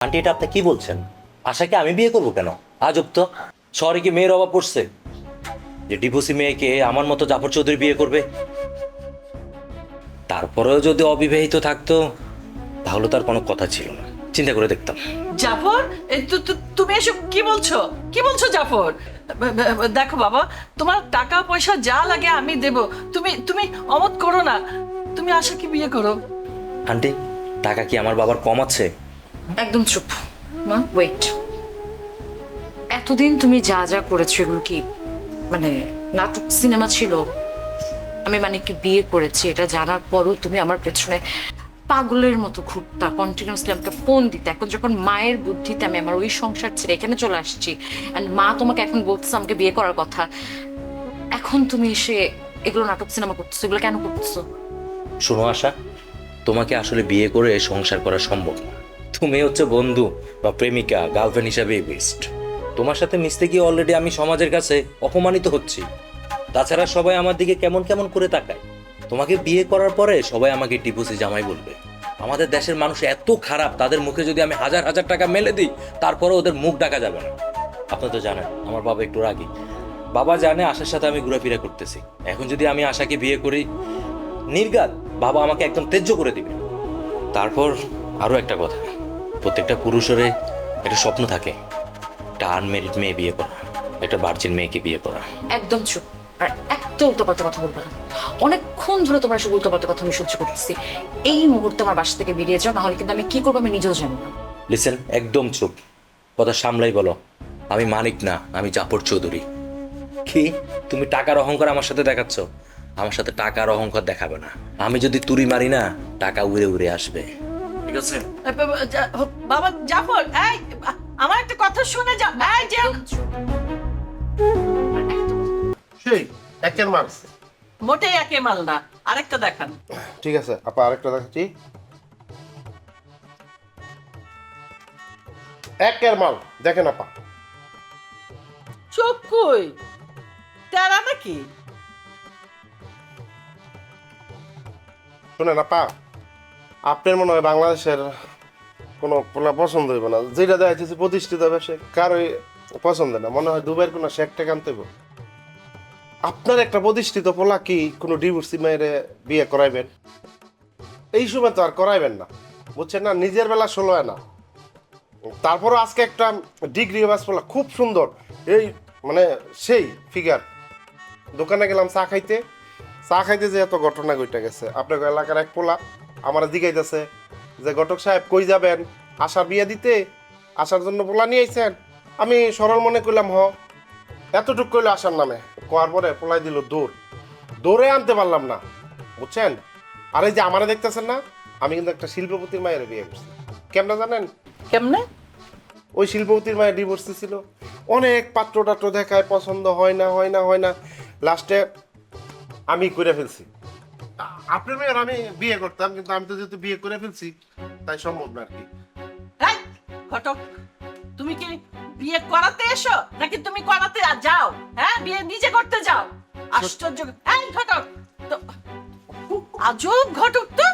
Aunty, এটা আপনি কি বলছেন? আশাকে আমি বিয়ে করবো কেন? আজব তো। শহরে কি মেয়ের অভাব পড়ছে যে ডিভোর্সি মেয়েকে আমার মতো জাফর চৌধুরী বিয়ে করবে? তারপরেও যদি অবিবাহিত থাকতো তাহলে তার কোনো কথা ছিল না, চিন্তা করে দেখতাম। জাফর, তুমি এসব কি বলছো? কি বলছো জাফর? দেখো বাবা, তোমার টাকা পয়সা যা লাগে আমি দেব। তুমি তুমি অমত করো না। তুমি আশাকে বিয়ে করো। আন্টি, টাকা কি আমার বাবার কম আছে? একদম চুপ। মা, ওয়েট। এতদিন তুমি যা যা করেছো এগুলো কি মানে নাটক সিনেমা ছিল? আমি মানে কি বিয়ে করেছি এটা জানার পরও তুমি আমার পেছনে পাগলের মতো ঘুরতা, কন্টিনিউসলি আমাকে ফোন দিতে। এখন যখন মায়ের বুদ্ধিতে আমি আমার ওই সংসার ছেড়ে এখানে চলে আসছি, অ্যান্ড মা তোমাকে এখন বলতেছে আমাকে বিয়ে করার কথা, এখন তুমি এসে এগুলো নাটক সিনেমা করতেছো, এগুলো কেন করতেছো? শোনো আশা, তোমাকে আসলে বিয়ে করে সংসার করা সম্ভব না। তুমি হচ্ছে বন্ধু বা প্রেমিকা, গার্লফ্রেন্ড হিসাবে বেস্ট। তোমার সাথে মিশতে গিয়ে অলরেডি আমি সমাজের কাছে অপমানিত হচ্ছি। তাছাড়া সবাই আমার দিকে কেমন কেমন করে তাকায়। তোমাকে বিয়ে করার পরে সবাই আমাকে টিপুসি জামাই বলবে। আমাদের দেশের মানুষ এত খারাপ, তাদের মুখে যদি আমি হাজার হাজার টাকা মেলে দিই তারপরে ওদের মুখ ডাকা যাবে না। আপনি তো জানেন আমার বাবা একটু রাগী। বাবা জানে আশার সাথে আমি ঘোরাফেরা করতেছি। এখন যদি আমি আশাকে বিয়ে করি, নির্ঘাত বাবা আমাকে একদম ত্যায্য করে দিবে। তারপর আরো একটা কথা, প্রত্যেকটা পুরুষের একটা স্বপ্ন থাকে, একটা আনমেরিড মেয়ে বিয়ে করা, একটা ভার্জিন মেয়েকে বিয়ে করা। একদম চুপ। আর একটা উল্টোপাল্টা কথা বলবে না। অনেকক্ষণ ধরে তোমার সব উল্টোপাল্টা কথা আমি সহ্য করতেছি। এই মুহূর্তে আমার বাসা থেকে বেরিয়ে যাও, নাহলে কিন্তু আমি কি করবো আমি নিজেও জানি না। লিসেন, একদম চুপ, কথা সামলাই বলো। আমি মানিক না, আমি জাফর চৌধুরী। কি তুমি টাকার অহংকার আমার সাথে দেখাচ্ছ? আমার সাথে টাকার অহংকার দেখাবে না। আমি যদি তুড়ি মারি না, টাকা উড়ে উড়ে আসবে, ঠিক আছে? বাবা জাফর, এই আমার একটা কথা শুনে যা। এই যে একদম চুপ। সেই একের মাল। মোটেই একে মাল না, আরেকটা দেখান। ঠিক আছে আপা, আরেকটা দেখাচ্ছি। একের মাল দেখেন আপা। চোখ কই? তারা নাকি? শুনেন আপা, আপনার মনে হয় বাংলাদেশের কোনো পোলা পছন্দ হইব না। যেটা দেখা যাচ্ছে প্রতিষ্ঠিত ব্যবসা কারোই পছন্দ না। মনে হয় দুবাইয়ের কোনো শেখটা আনতে হইব। আপনার একটা প্রতিষ্ঠিত পোলা কি কোনো ডিভোর্সি মেয়ের বিয়ে করাইবেন? এই সময় তো আর করাইবেন না, বুঝছেন না? নিজের বেলা 16 আনা। তারপরও আজকে একটা ডিগ্রি বাস পোলা খুব সুন্দর, এই মানে সেই ফিগার। দোকানে গেলাম চা খাইতে, যে এত ঘটনা ঘটে গেছে। আপনার এলাকার এক পোলা আমার জিগাইতেছে যে ঘটক সাহেব কই যাবেন, আশার বিয়ে দিতে, আসার জন্য পোলা নিয়ে আইছেন। আমি সরল মনে করলাম এতটুক কইলো আসার নামে। কোয়ার পরে পোলাই দিল দৌড়ে আনতে পারলাম না, বুঝছেন? আর এই যে আমারে দেখতেছেন না, আমি কিন্তু একটা শিল্পপতির মায়ের বিয়ে করছি। কেমন জানেন? কেমনে? ওই শিল্পপতির মায়ের ডিভোর্স ছিল। অনেক পাত্র টাত্র দেখায়, পছন্দ হয় না। লাস্টে আমি করে ফেলছি। আপনার মেয়ের আমি বিয়ে করতাম, কিন্তু আমি তো যেহেতু বিয়ে করে ফেলছি তাই সম্ভব না আর কি। এই ঘটক, তুমি কি বিয়ে করাতে এসো নাকি তুমি করাতে যাও? হ্যাঁ, বিয়ে নিজে করতে যাও। আশ্চর্য। এই ঘটক তো, আজব ঘটক তো।